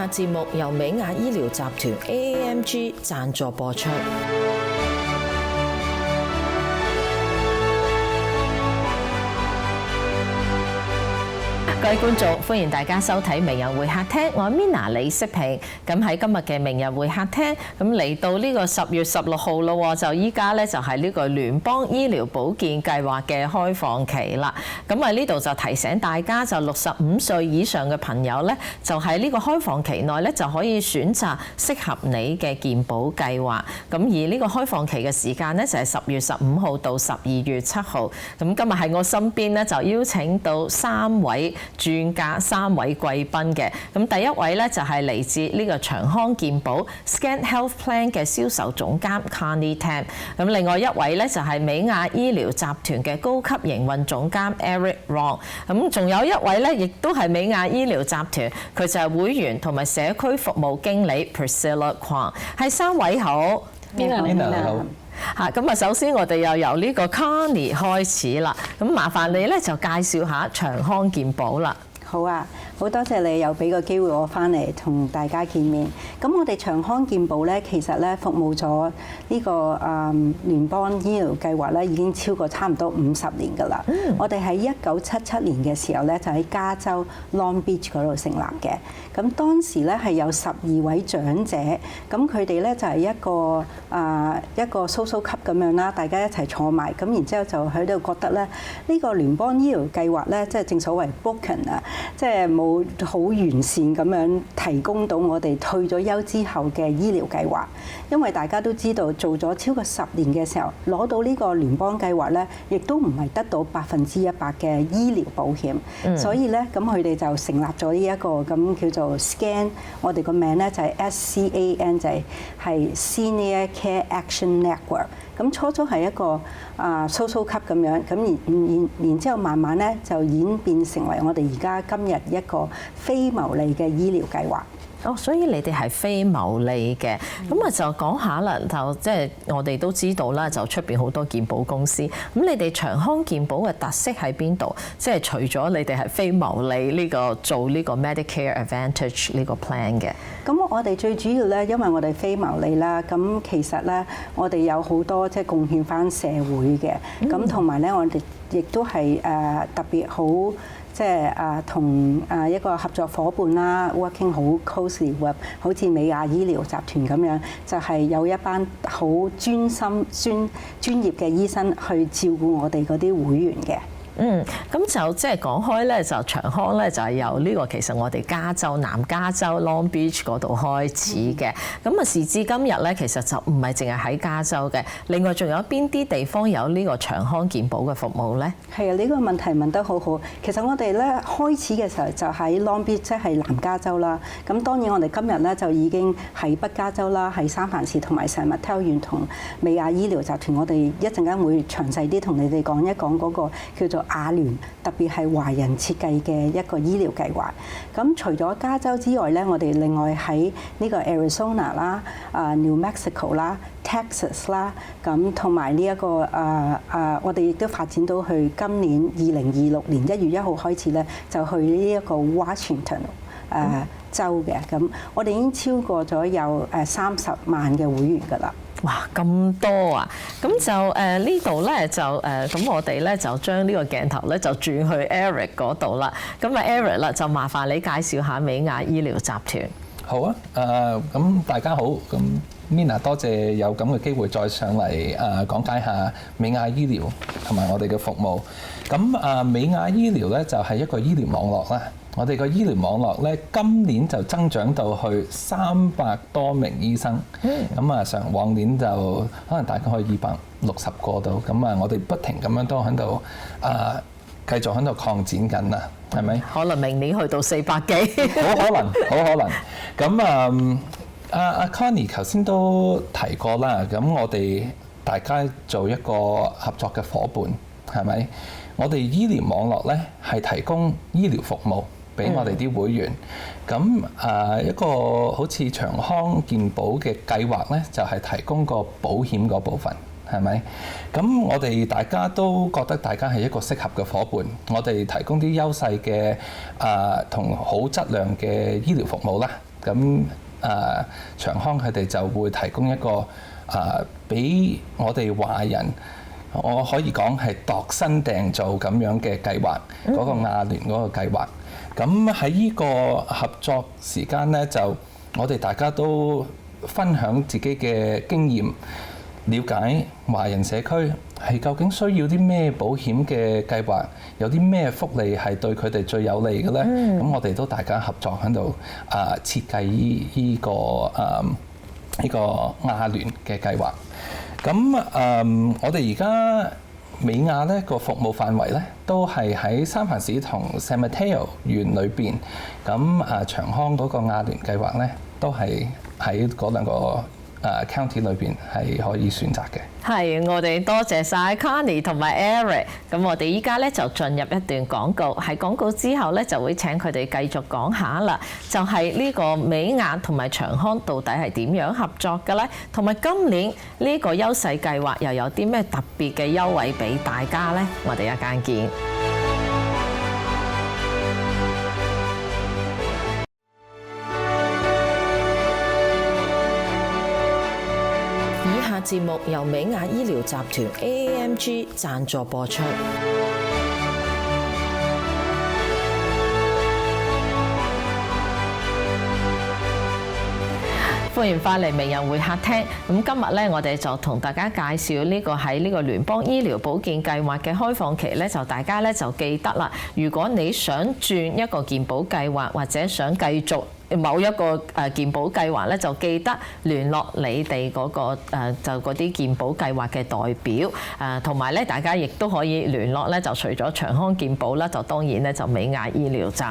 下節目由美雅醫療集團 AAMG 贊助播出。各位觀眾，歡迎大家收睇《名人會客廳》，我係 Mina 李適平。咁喺今日嘅《名人會客廳》，咁嚟到呢個10月16號咯，就依家咧就係呢個聯邦醫療保健計劃嘅開放期啦。咁啊呢度就提醒大家，就65歲以上嘅朋友咧，就喺呢個開放期內咧就可以選擇適合你嘅健保計劃。咁而呢個開放期嘅時間咧就係10月15號到12月7號。咁今日喺我身邊咧就邀請到3位專家3位貴賓嘅，咁第一位咧就係嚟自呢個長康健保 Scan Health Plan 嘅銷售總監 Connie Tam， 咁另外一位咧就係美雅醫療集團嘅高級營運總監 Eric Wong， 咁仲有一位咧亦都係美雅醫療集團，佢就係會員同埋社區服務經理 Priscilla Kwong， 係3位好。你好。嚇，咁啊，首先我哋又由呢個 Connie 開始啦。咁麻煩你咧就介紹下長康健保啦。好啊，好多謝你又俾個機會我翻嚟同大家見面。咁我哋長康健保咧，其實咧服務咗呢個聯邦醫療計劃咧，已經超過差唔多50年㗎啦。我哋喺1977年嘅時候咧，就喺加州 Long Beach 嗰度成立嘅。咁當時咧係有12位長者，咁佢哋咧就係一個 social club 咁樣啦，大家一齊坐埋，咁然之後就喺度覺得咧，呢個聯邦醫療計劃咧，即係正所謂 broken 啊。即係冇好完善咁樣提供到我哋退咗休之後嘅醫療計劃，因為大家都知道做咗超過10年嘅時候，攞到呢個聯邦計劃咧，亦都唔係得到100%嘅醫療保險，所以咧咁佢哋就成立咗呢一個咁叫做 SCAN， 我哋個名咧就係 SCAN， 就係 Senior Care Action Network。咁初係一個social 級咁樣，咁然之後慢慢咧就演變成為我哋而家今日一個非牟利嘅醫療計劃。哦，所以你哋係非牟利嘅，咁啊就講下啦，就即係我哋都知道啦，就出邊好多健保公司，咁你哋長康健保嘅特色喺邊度？即係除咗你哋係非牟利呢個做呢個 Medicare Advantage 呢個 plan 嘅。咁我哋最主要咧，因為我哋非牟利啦，咁其實咧我哋有好多即係貢獻翻社會嘅，咁同埋咧我哋亦都係特別好。即係同一個合作伙伴啦 ，working 好 closely with， 好似美雅醫療集團咁樣，就係有一班好專業嘅醫生去照顧我哋嗰啲會員嘅。咁就即係講開咧，就長康咧就係由呢個其實我哋加州南加州 Long Beach 嗰度開始嘅。咁啊時至今日咧，其實就唔係淨係喺加州嘅，另外仲有邊啲地方有呢個長康健保嘅服務咧？係啊，呢個問題問得好好。其實我哋咧開始嘅時候就喺 Long Beach， 即係南加州啦。咁當然我哋今日咧就已經喺北加州啦，喺三藩市同埋San Mateo縣同美雅醫療集團。我哋一陣間會詳細啲同你哋講一講嗰個叫做亞聯，特別係華人設計嘅一個醫療計劃。咁除咗加州之外咧，我哋另外喺呢個 Arizona 啦、New Mexico 啦、Texas 啦，咁同埋呢一個我哋亦都發展到去今年2026年1月1號開始咧，就去呢一個 Washington 州嘅。咁我哋已經超過咗有30萬嘅會員㗎啦。哇，咁多啊！咁就呢度咧就咁我哋咧就將呢個鏡頭咧就轉去 Eric 嗰度啦。咁啊 Eric 啦，就麻煩你介紹下美雅醫療集團。好啊，咁大家好，咁 Mina 多謝有咁嘅機會再上嚟講解下美雅醫療同埋我哋嘅服務。咁美雅醫療咧就係一個醫療網絡啦。我哋個醫療網絡咧，今年就增長到去300多名醫生。咁往年就可能大概可以260個度。咁我哋不停咁樣都喺度繼續喺度擴展緊啦，係咪？可能明年去到400幾。好可能。咁阿 Connie 頭先都提過啦。咁我哋大家做一個合作嘅伙伴，係咪？我哋醫療網絡咧係提供醫療服務俾我哋啲會員。咁一個好似長康健保嘅計劃咧，就係提供個保險嗰部分。係咪？咁我哋大家都覺得大家係一個適合嘅伙伴，我哋提供啲優勢嘅同好質量嘅醫療服務啦，咁長康佢哋就會提供一個俾我哋華人，我可以講係度身訂造咁樣嘅計劃，嗰個亞聯嗰個計劃。咁喺呢個合作時間呢，就我哋大家都分享自己嘅經驗，了解華人社區係究竟需要啲咩保險嘅計劃，有啲咩福利係對佢哋最有利嘅呢？咁我哋都大家合作喺度設計呢個亞聯嘅計劃。咁我哋而家美亞呢個服務範圍呢，都係喺三藩市同 San Mateo 縣裏邊。咁長康嗰個亞聯計劃呢，都係喺嗰兩個county 裏邊係可以選擇嘅。係，我哋多謝晒 Connie 同埋 Eric。咁我哋依家咧就進入一段廣告，喺廣告之後咧就會請佢哋繼續講下啦。就係呢個美亞同埋長康到底係點樣合作嘅咧？同埋今年呢個優勢計劃又有啲咩特別嘅優惠俾大家咧？我哋一間見。節目由美亞醫療集團 AAMG 贊助播出。歡迎翻嚟名人會客廳。咁今日咧，我哋就同大家介紹呢個喺呢個聯邦醫療保健計劃嘅開放期咧，就大家咧就記得啦。如果你想轉一個健保計劃，或者想繼續某一個健保計劃咧，就記得聯絡你哋嗰個就嗰啲健保計劃嘅代表同埋咧大家亦都可以聯絡咧，就除咗長康健保啦，就當然咧就美亞醫療集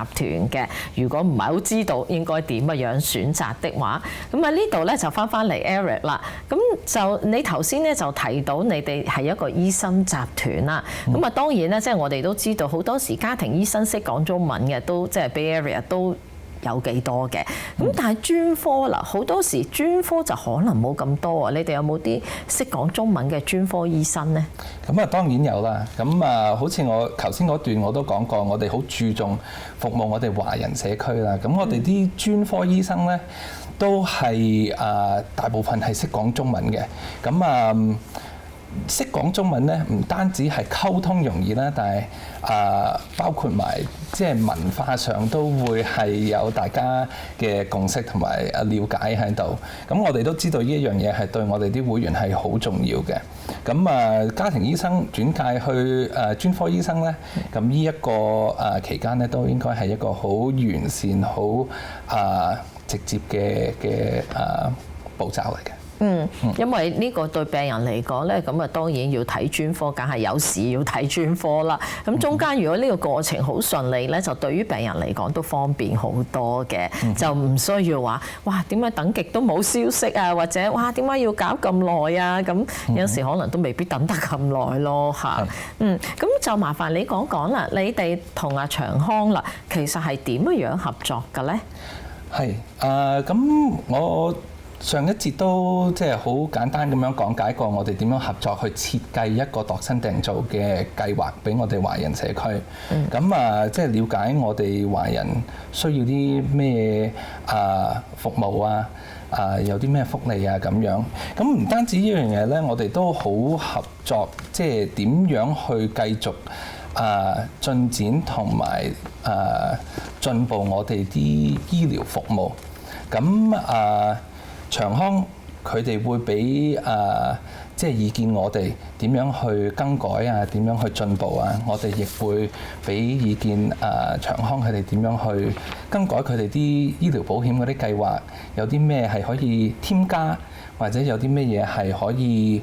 團嘅。如果唔係好知道應該點樣選擇的話，咁呢度咧就翻嚟 Eric 啦。咁就你頭先咧就提到你哋係一個醫生集團啦。咁當然咧，即係我哋都知道好多時家庭醫生識講中文嘅都即係 Bay Area 都有幾多嘅。咁但係專科啦，好多時專科就可能冇咁多啊。你哋有冇啲識講中文嘅專科醫生呢？咁當然有啦。咁好似我頭先嗰段我都講過，我哋好注重服務我哋華人社區啦。咁我哋啲專科醫生呢，都係大部分係識講中文嘅。咁識講中文咧，唔單止係溝通容易啦，但係包括埋即係文化上都會係有大家嘅共識同埋了解喺度。咁我哋都知道呢一樣嘢係對我哋啲會員係好重要嘅。咁家庭醫生轉介去專科醫生咧，咁呢一個期間咧都應該係一個好完善、好直接嘅步驟嚟嘅。因為呢個對病人嚟講咧，咁當然要睇專科，梗係有時要睇專科啦。咁中間如果呢個過程好順利咧，就對於病人嚟講都方便好多嘅，就唔需要話哇點解等極都冇消息啊，或者哇點解要搞咁耐啊？咁有時可能都未必等得咁耐咯嚇。咁就麻煩你講講啦，你哋同長康啦，其實係點樣合作嘅咧？係咁我上一節都即係好簡單咁樣講解過，我哋點樣合作去設計一個度身訂造嘅計劃俾我哋華人社區。咁即係了解我哋華人需要啲咩服務有啲咩福利咁樣。咁唔單止呢樣嘢咧，我哋都好合作，即係點樣去繼續進展同埋進步我哋啲醫療服務。咁長康佢哋會俾即係意見我哋點樣去更改點樣去進步我哋亦會俾意見長康佢哋點樣去更改佢哋啲醫療保險嗰啲計劃，有啲咩係可以添加，或者有啲咩嘢係可以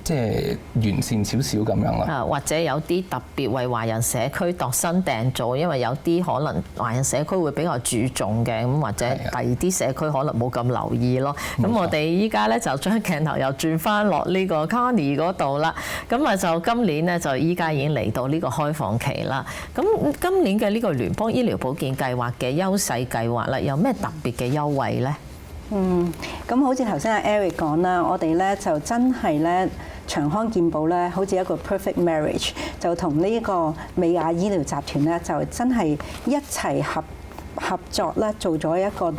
即係完善少少咁樣啦。或者有啲特別為華人社區度身訂造，因為有啲可能華人社區會比較注重嘅，咁或者第二啲社區可能冇咁留意咯。咁我哋依家咧就將鏡頭又轉翻落呢個 Connie 嗰度啦。咁就今年咧就依家已經嚟到呢個開放期啦。咁今年嘅呢個聯邦醫療保健計劃嘅優勢計劃啦，有咩特別嘅優惠咧？咁好似頭先阿 Eric 講啦，我哋咧就真係咧長康健保咧，好似一個 perfect marriage， 就同呢個美亞醫療集團咧，就真係一齊合合作咧做咗一個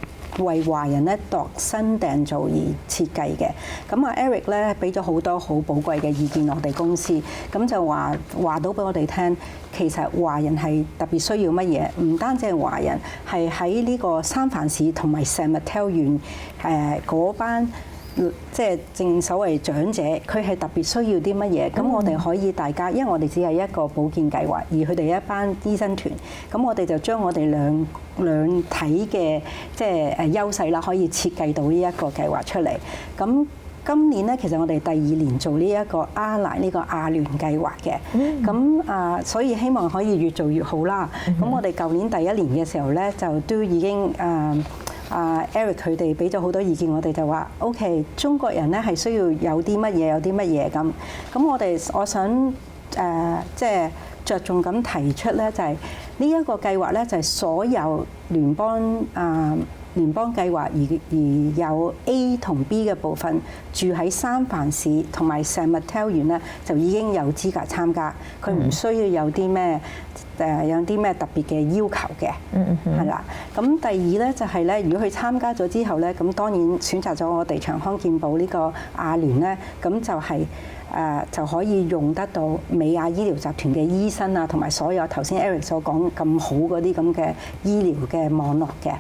為華人咧度身訂造而設計嘅。咁啊 Eric 咧俾咗好多好寶貴嘅意見我哋公司，咁就話到俾我哋聽，其實華人係特別需要乜嘢？唔單止係華人，係喺呢個三藩市同埋 San Mateo 縣嗰班。即係正所謂長者，佢係特別需要啲乜嘢？咁我哋可以大家，因為我哋只係一個保健計劃，而佢哋一班醫生團，咁我哋就將我哋兩體嘅即係優勢啦，可以設計到呢一個計劃出嚟。咁今年咧，其實我哋第2年做呢一個ALLY呢個亞聯計劃嘅，咁所以希望可以越做越好啦。咁我哋舊年第1年嘅時候咧，就都已經Eric 佢哋俾咗好多意見，我哋就話 OK， 中國人咧係需要有啲乜嘢，有啲乜嘢咁。咁我想即係着重咁提出咧，就係呢一個計劃咧，就係所有聯邦計劃而有 A 同 B 嘅部分住喺三藩市同埋 San Mateo 縣咧，就已經有資格參加。佢唔需要有啲咩特別嘅要求嘅，係啦。咁第二咧就係咧，如果佢參加咗之後咧，咁當然選擇咗我哋長康健保呢個亞聯咧，咁就係就可以用得到美亞醫療集團嘅醫生啊，同埋所有頭先 Eric 所講咁好嗰啲咁嘅醫療嘅網絡嘅。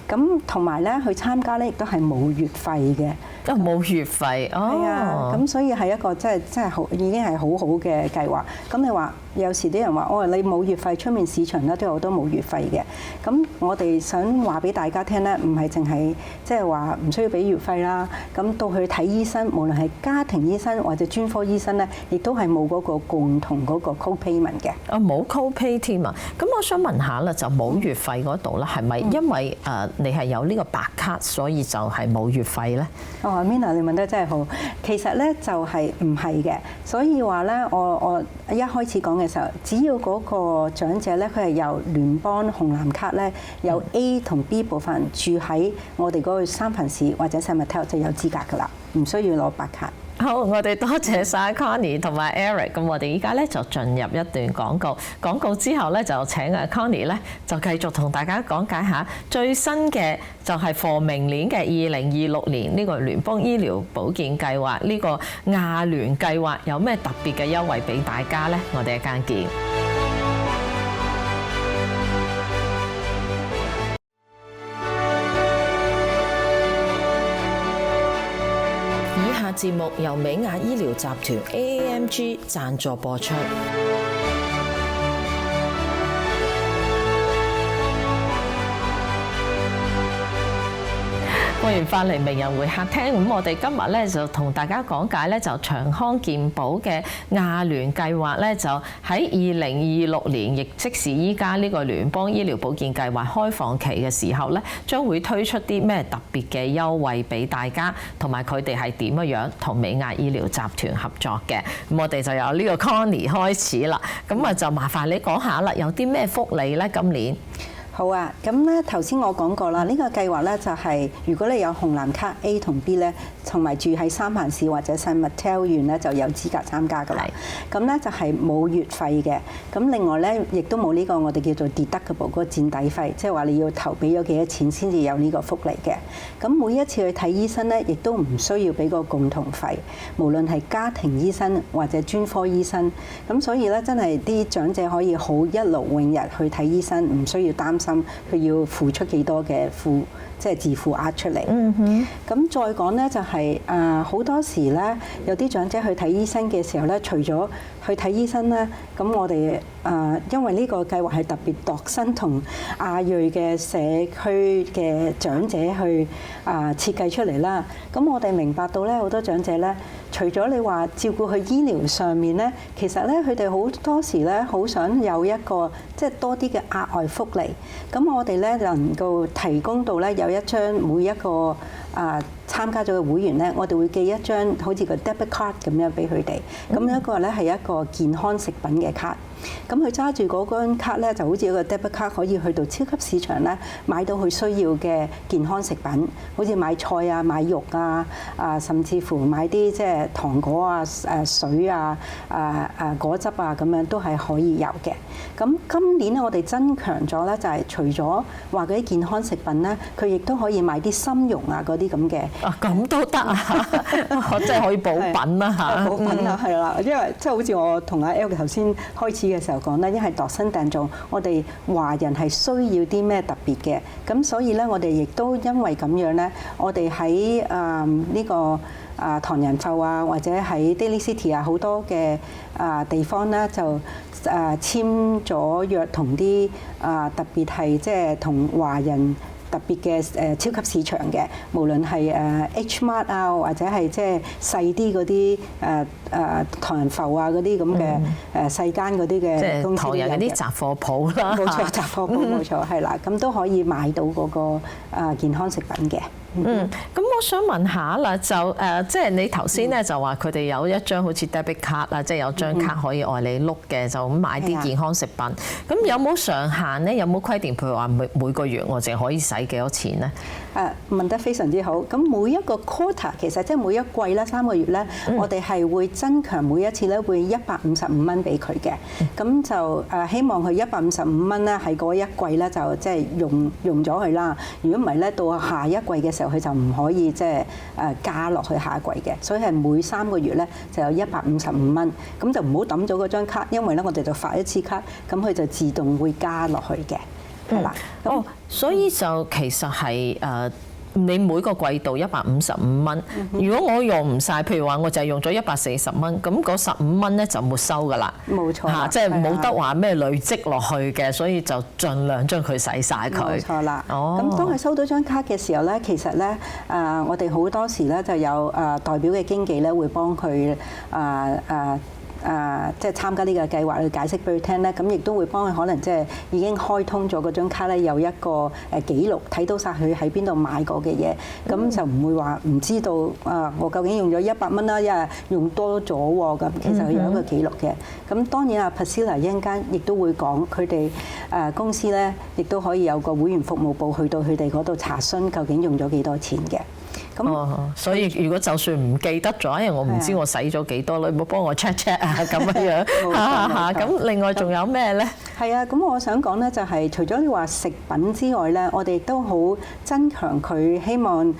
咁同埋咧，去參加咧亦都係冇月費嘅。冇月費係啊，咁所以係一個真係好已經係好好嘅計劃。咁你話有時啲人話你冇月費，出面市場咧都有好多冇月費嘅。咁我哋想話俾大家聽咧，唔係淨係即係話唔需要俾月費啦。咁到去睇醫生，無論係家庭醫生或者專科醫生咧，亦都係冇嗰個共同嗰個 co-payment 嘅。冇 co-pay 添啊！咁我想問下啦，就冇月費嗰度啦，係咪因為你係有呢個白卡，所以就係冇月費咧？Mina 你問得真係好，其實咧就係唔係嘅，所以話咧我一開始講嘅時候，只要嗰個長者咧佢係由聯邦紅藍卡咧有 A 同 B 部分住喺我哋嗰個三藩市或者 San Mateo 就有資格㗎啦，唔需要攞白卡。好，我哋多謝晒 Connie 同埋 Eric。咁我哋依家咧就進入一段廣告。廣告之後咧就請阿 Connie 咧就繼續同大家講解下最新嘅就係 for 明年嘅2026年呢個聯邦醫療保健計劃呢個亞聯計劃有咩特別嘅優惠俾大家咧？我哋一間見。節目由美亞醫療集團 AAMG 贊助播出。歡迎翻嚟名人會客廳。咁我哋今日咧就同大家講解咧就長康健保嘅亞聯計劃咧，就喺2026年，亦即是依家呢個聯邦醫療保健計劃開放期嘅時候咧，將會推出啲咩特別嘅優惠俾大家，同埋佢哋係點樣同美亞醫療集團合作嘅。咁我哋就由呢個 Connie 開始啦。咁啊就麻煩你講下啦，有啲咩福利咧今年？好啊，咁咧頭先我講過啦，呢個計劃咧就係如果你有紅藍卡 A 同 B 咧，同埋住喺三藩市或者 San Mateo 縣咧，就有資格參加噶啦。咁咧就係冇月費嘅。咁另外咧，亦都冇呢個我哋叫做 deductible 嗰個墊底費，即係話你要投俾咗幾多錢先至有呢個福利嘅。咁每一次去睇醫生咧，亦都唔需要俾個共同費，無論係家庭醫生或者專科醫生。咁所以咧，真係啲長者可以好一勞永逸去睇醫生，唔需要擔心佢要付出幾多嘅即係自付額出嚟。咁再講咧就係好多時咧，有啲長者去睇醫生嘅時候咧，除咗去睇醫生咧，咁我哋因為呢個計劃係特別度身同亞裔嘅社區嘅長者去設計出嚟啦。咁我哋明白到咧，好多長者咧，除咗你話照顧佢醫療上面咧，其實咧佢哋好多時咧好想有一個即係多啲嘅額外福利。咁我哋咧能夠提供到咧有一張每一個參加咗嘅會員咧，我哋會寄一張好似個 debit card 咁樣俾佢哋。咁一個咧係一個健康食品嘅卡。咁佢揸住嗰張卡咧，就好似一個 debit 卡，可以去到超級市場咧買到佢需要嘅健康食品，好似買菜啊、買肉啊、甚至乎買啲即係糖果啊、水啊、果汁啊咁樣都係可以有嘅。咁今年咧，我哋增強咗咧，就係除咗話嗰啲健康食品咧，佢亦都可以買啲參茸啊嗰啲咁嘅。咁都得啊！即係可以補品啦嚇。補品啊，係啦，因為即係好似我同阿 El 頭先開始嘅時候講咧，因為度身訂造，我哋華人係需要啲咩特別嘅，咁所以咧，我哋亦都因為咁樣咧，我哋喺呢個唐人埠啊，或者喺 Daly City 啊好多嘅地方咧，就簽咗約同啲特別係即係同華人特別嘅超級市場嘅，無論係H Mart 啊，或者係即係細啲嗰啲唐人埠啊嗰啲咁嘅細間嗰啲嘅公司，唐人嗰啲雜貨鋪啦，冇錯，雜貨鋪冇錯，係啦，咁都可以買到嗰個健康食品嘅。咁我想問下啦，就即係你頭先咧就話佢哋有一張好似 debit card 啦，即係有張卡可以愛你碌嘅，就咁買啲健康食品。咁有冇上限咧？有冇規定？譬如話每個月我淨係可以使幾多錢咧？問得非常之好。咁每一個 quarter 其實即係每一季咧3個月咧，我哋係會增強每一次咧會155蚊俾佢嘅。咁就希望佢155蚊咧喺嗰一季咧就即係用咗佢啦。如果唔係咧，到下一季嘅時候佢就唔可以即係加落去下一季嘅。所以係每3個月咧就有155蚊。咁就唔好抌咗嗰張卡，因為咧我哋就發一次卡，咁佢就自動會加落去嘅。係啦，所以就其實係你每個季度155蚊。如果我用唔晒，譬如話我就係用咗140蚊，咁嗰15蚊咧就沒收㗎啦。冇錯，即係冇得話咩累積落去嘅，所以就盡量將佢使晒佢。冇錯啦。咁當佢收到張卡嘅時候咧，其實咧我哋好多時咧就有代表嘅經紀咧會幫佢即係參加呢個計劃去解釋俾佢聽咧，咁亦都會幫佢可能即係已經開通咗嗰張卡咧，有一個記錄，睇到晒佢喺邊度買過嘅嘢，咁就唔會話唔知道我究竟用咗100蚊啦，因為用多咗喎，咁其實佢有一個記錄嘅。咁當然Priscilla 一陣間亦都會講佢哋公司咧，亦都可以有個會員服務部去到佢哋嗰度查詢究竟用咗幾多錢嘅。所以如果就算唔記得咗，因為我唔知我使咗幾多，你唔好幫我 check 啊咁樣。咁另外仲有咩咧？係啊，咁我想講咧，就係除咗你話食品之外咧，我哋亦都好增強佢，希望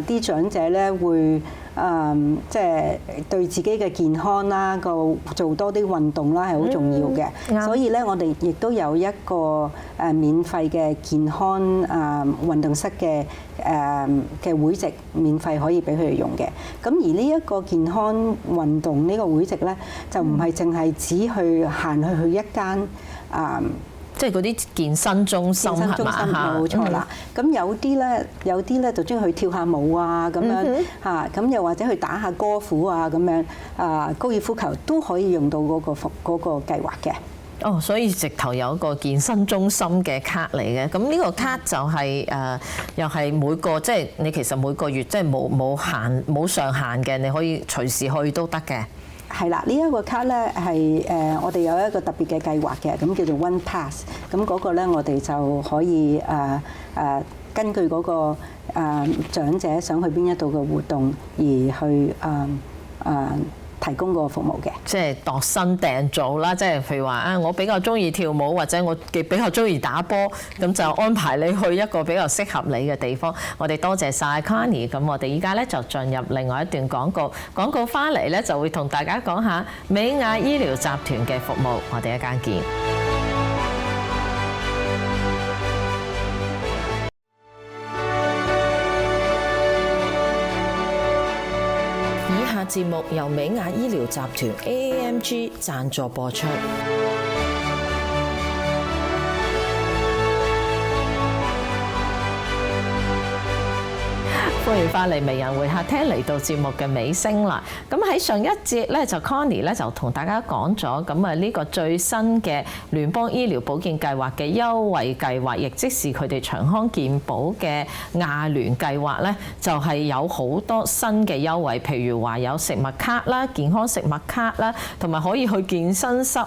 啲長者咧會即係對自己嘅健康啦，做多啲運動啦，係好重要嘅。所以咧，我哋亦都有一個免費嘅健康運動室嘅會籍，免費可以俾佢哋用嘅。咁而呢一個健康運動呢個會籍咧，就唔係淨係只去行去一間即係嗰啲健身中心係嘛？冇錯啦。咁有啲咧就中意去跳下舞啊咁樣嚇，咁又或者去打下歌賦啊咁樣高爾夫球都可以用到嗰個計劃嘅。所以直頭有一個健身中心嘅卡嚟嘅。咁呢個卡就係又係每個即係你其實每個月即係冇上限嘅，你可以隨時去都得嘅。係啦，呢一個卡咧係我哋有一個特別嘅計劃嘅，咁叫做 One Pass。咁嗰個咧我哋就可以根據嗰個長者想去邊一度嘅活動而去提供個服務嘅，即係度身訂造啦。即係譬如話我比較中意跳舞，或者我比較中意打波，咁就安排你去一個比較適合你嘅地方。我哋多謝晒 Connie。咁我哋依家咧就進入另外一段廣告。廣告翻嚟咧就會同大家講下美雅醫療集團嘅服務。我哋一間見。節目由美雅醫療集團 AAMG 贊助播出。歡迎翻嚟名人會客廳，嚟到節目嘅尾聲啦。咁喺上一節咧，就 Connie 咧就同大家講咗，咁啊呢個最新嘅聯邦醫療保健計劃嘅優惠計劃，亦即是佢哋長康健保嘅亞聯計劃咧，就係有好多新嘅優惠，譬如話有食物卡啦、健康食物卡啦，同埋可以去健身室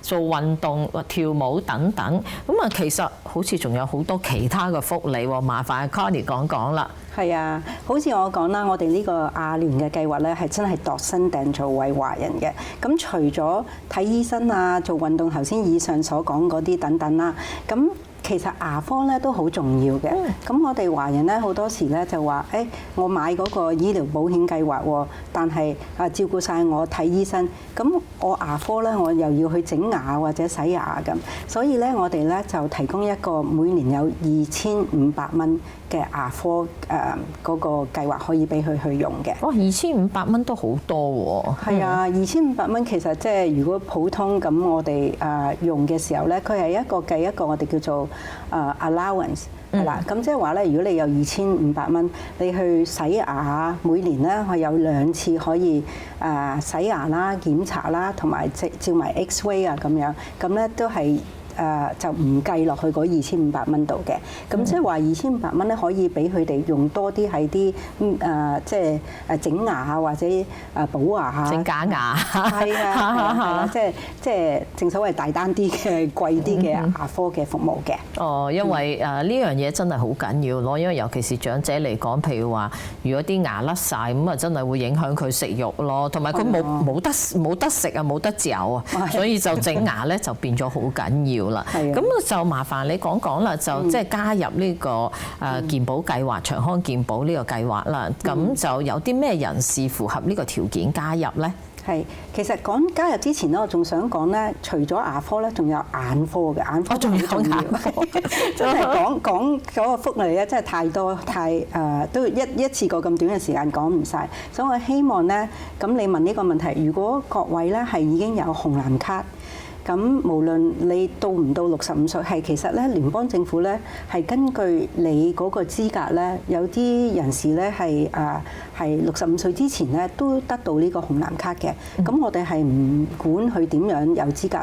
做運動、跳舞等等。咁啊，其實好似仲有好多其他嘅福利喎，麻煩 Connie 講講啦。係啊，好似我講啦，我哋呢個亞聯嘅計劃咧，係真係度身訂造為華人嘅。咁除咗睇醫生啊、做運動，頭先以上所講嗰啲等等啦，咁其實牙科咧都好重要嘅。咁我哋華人咧好多時咧就話：誒，我買嗰個醫療保險計劃喎，但係照顧晒我睇醫生，咁我牙科咧我又要去整牙或者洗牙咁，所以咧我哋咧就提供一個每年有2500蚊嘅牙科嗰個計劃可以俾佢去用嘅。哇！2500蚊都好多喎。係啊，2500蚊其實即係如果普通咁我哋用嘅時候咧，佢係計一個我哋叫做allowance 係啦。咁即係話咧，如果你有2500蚊，你去洗牙，每年咧我有2次可以洗牙啦、檢查啦，同埋照埋 X-ray 啊咁樣，咁咧都係。就唔計落去嗰2500蚊度嘅，咁即係話2500蚊咧可以俾佢哋用多啲喺啲即係整牙啊或者補牙啊，整假牙係啊，即係正所謂大單啲嘅貴啲嘅牙科嘅服務嘅。哦，因為呢樣嘢真係好緊要咯，因為尤其是長者嚟講，譬如話如果啲牙甩晒咁啊，真係會影響佢食肉咯，同埋佢冇得食啊，冇得嚼啊，所以就整牙咧就變咗好緊要。咁就麻煩你講講啦，就即係加入呢個健保計劃、長康健保呢個計劃啦。咁就有啲咩人士符合呢個條件加入呢？係，其實講加入之前咧，我仲想講咧，除咗牙科咧，仲有眼科嘅，眼科仲好重要。真係講嗰個福利咧，真係太多都一次過咁短嘅時間講唔晒。所以我希望咧，咁你問呢個問題，如果各位咧係已經有紅藍卡。咁無論你到唔到65歲，係其實咧聯邦政府咧係根據你嗰個資格咧，有啲人士咧係65歲之前咧都得到呢個紅藍卡嘅。咁我哋係唔管佢點樣有資格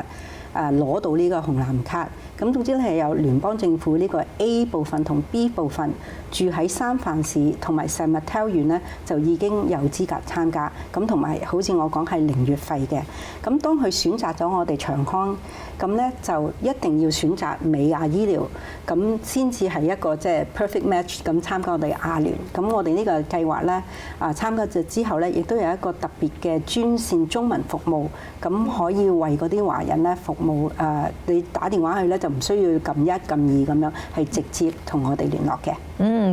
攞到呢個紅藍卡。咁總之咧係有聯邦政府呢個 A 部分同 B 部分住喺三藩市同埋San Mateo縣咧，就已經有資格參加。咁同埋好似我講係0月費嘅。咁當佢選擇咗我哋長康，咁咧就一定要選擇美亞醫療，咁先至係一個即係 perfect match 咁參加我哋亞聯。咁我哋呢個計劃咧參加咗之後咧，亦都有一個特別嘅專線中文服務，咁可以為嗰啲華人咧服務。你打電話去咧就唔需要撳1撳2咁樣，係直接同我哋聯絡嘅。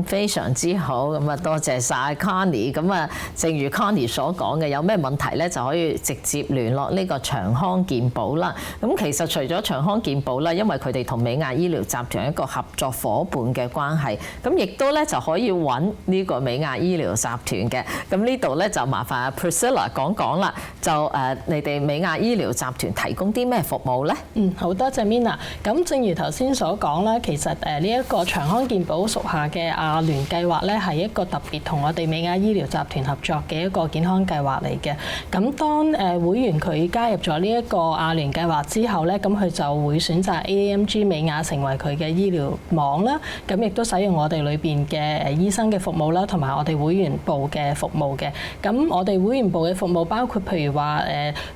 非常之好，咁啊多謝晒 Connie。咁啊，正如 Connie 所講嘅，有咩問題咧就可以直接聯絡呢個長康健保啦。咁其實除咗長康健保啦，因為佢哋同美亞醫療集團一個合作夥伴嘅關係，咁亦都咧就可以揾呢個美亞醫療集團嘅。咁呢度咧就麻煩阿 Priscilla 講講啦，就你哋美亞醫療集團提供啲咩服務咧？好多謝 Mina。咁正如頭先所講啦，其實呢一個長康健保屬下嘅亞聯計劃咧，係一個特別同我哋美亞醫療集團合作嘅一個健康計劃嚟嘅。咁當會員佢加入咗呢一個亞聯計劃之後咧，咁佢就會選擇 AAMG 美亞成為佢嘅醫療網啦。咁亦都使用我哋裏邊嘅醫生嘅服務啦，同埋我哋會員部嘅服務嘅。咁我哋會員部嘅服務包括譬如話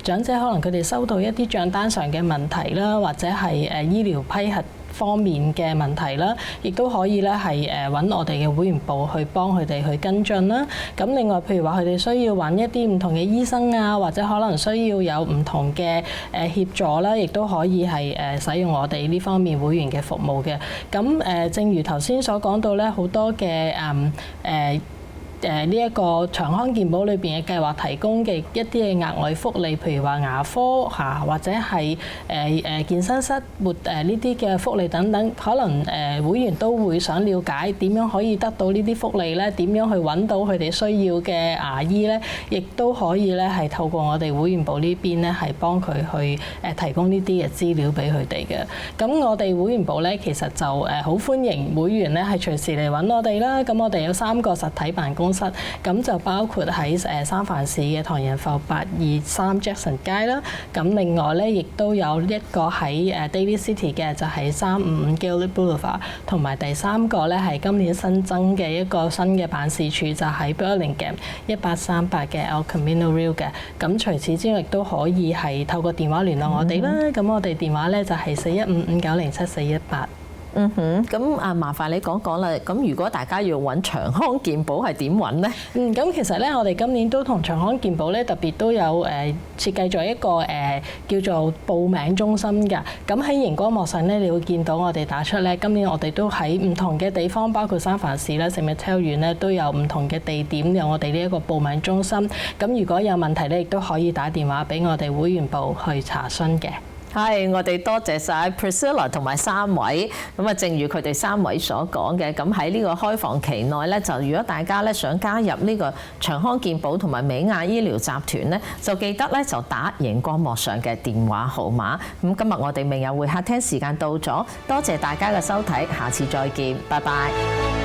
長者可能佢哋收到一啲帳單上嘅問題啦，或者係醫療批核方面嘅問題啦，亦都可以咧係揾我哋嘅會員部去幫佢哋去跟進啦。咁另外譬如話佢哋需要揾一啲唔同嘅醫生啊，或者可能需要有唔同嘅協助啦，亦都可以係使用我哋呢方面會員嘅服務嘅。咁正如頭先所講到咧，好多嘅呢一個長康健保裏邊嘅計劃提供嘅一啲嘅額外福利，譬如話牙科嚇或者係健身室活呢啲嘅福利等等，可能會員都會想了解點樣可以得到呢啲福利咧，點樣去揾到佢哋需要嘅牙醫咧，亦都可以咧係透過我哋會員部呢邊咧係幫佢去提供呢啲嘅資料俾佢哋嘅。咁我哋會員部咧其實就好歡迎會員咧係隨時嚟揾我哋啦。咁我哋有3個實體辦公室，咁就包括喺三藩市嘅唐人埠823 Jackson 街啦。咁另外咧，亦都有一個喺Daly City 嘅，就係355 Gillette Boulevard， 同埋第3個咧係今年新增嘅一個新嘅辦事處，就喺 Burlingame 1838嘅 El Camino Real 嘅。咁除此之外，亦都可以係透過電話聯絡我哋啦。咁我哋電話咧就係4155907418。咁麻煩你講講啦。咁如果大家要揾長康健保係點揾呢？咁其實咧，我哋今年都同長康健保咧特別都有設計咗一個叫做報名中心㗎。咁喺熒光幕上咧，你會見到我哋打出咧，今年我哋都喺唔同嘅地方，包括三藩市啦、San Mateo縣咧，都有唔同嘅地點有我哋呢一個報名中心。咁如果有問題咧，亦都可以打電話俾我哋會員部去查詢嘅。係，我哋多謝晒 Priscilla 同埋3位。咁啊，正如佢哋3位所講嘅，咁喺呢個開放期內咧，就如果大家咧想加入呢個長康健保同埋美亞醫療集團咧，就記得咧就打熒光幕上嘅電話號碼。咁今日我哋明日會客廳時間到咗，多謝大家嘅收睇，下次再見，拜拜。